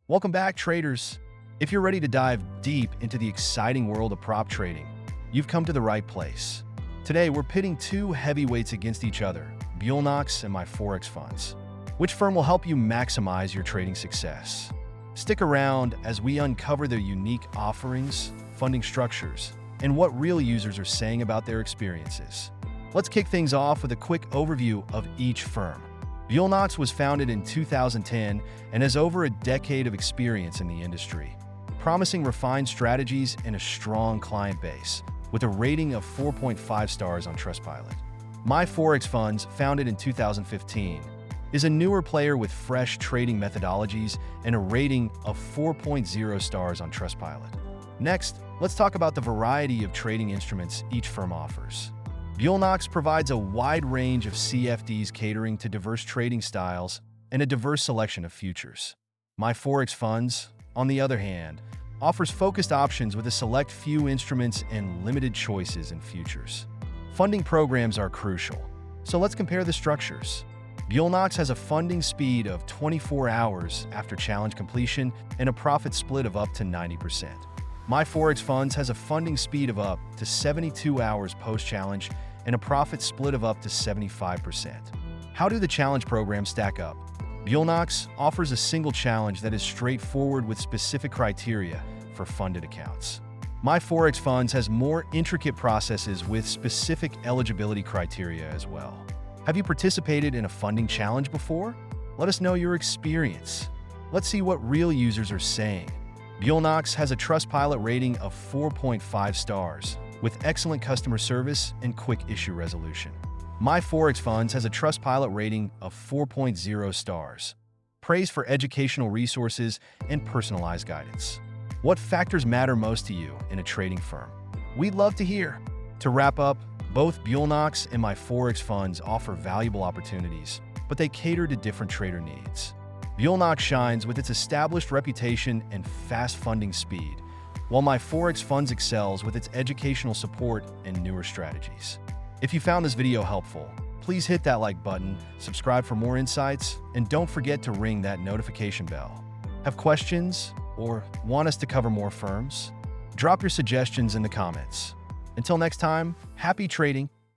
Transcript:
Welcome back, traders. If you're ready to dive deep into the exciting world of prop trading, you've come to the right place. Today, we're pitting two heavyweights against each other, Bulenox and my Forex Funds. Which firm will help you maximize your trading success? Stick around as we uncover their unique offerings, funding structures, and what real users are saying about their experiences. Let's kick things off with a quick overview of each firm. Bulenox was founded in 2010 and has over a decade of experience in the industry, promising refined strategies and a strong client base, with a rating of 4.5 stars on Trustpilot. My Forex Funds, founded in 2015, is a newer player with fresh trading methodologies and a rating of 4.0 stars on Trustpilot. Next, let's talk about the variety of trading instruments each firm offers. Bulenox provides a wide range of CFDs catering to diverse trading styles and a diverse selection of futures. My Forex Funds, on the other hand, offers focused options with a select few instruments and limited choices in futures. Funding programs are crucial, so let's compare the structures. Bulenox has a funding speed of 24 hours after challenge completion and a profit split of up to 90%. My Forex Funds has a funding speed of up to 72 hours post-challenge and a profit split of up to 75%. How do the challenge programs stack up? Bulenox offers a single challenge that is straightforward with specific criteria for funded accounts. My Forex Funds has more intricate processes with specific eligibility criteria as well. Have you participated in a funding challenge before? Let us know your experience. Let's see what real users are saying. Bulenox has a Trustpilot rating of 4.5 stars, with excellent customer service and quick issue resolution. My Forex Funds has a Trustpilot rating of 4.0 stars, praise for educational resources and personalized guidance. What factors matter most to you in a trading firm? We'd love to hear. To wrap up, both Bulenox and my Forex Funds offer valuable opportunities, but they cater to different trader needs. Bulenox shines with its established reputation and fast funding speed, while my Forex Funds excels with its educational support and newer strategies. If you found this video helpful, please hit that like button, subscribe for more insights, and don't forget to ring that notification bell. Have questions or want us to cover more firms? Drop your suggestions in the comments. Until next time, happy trading!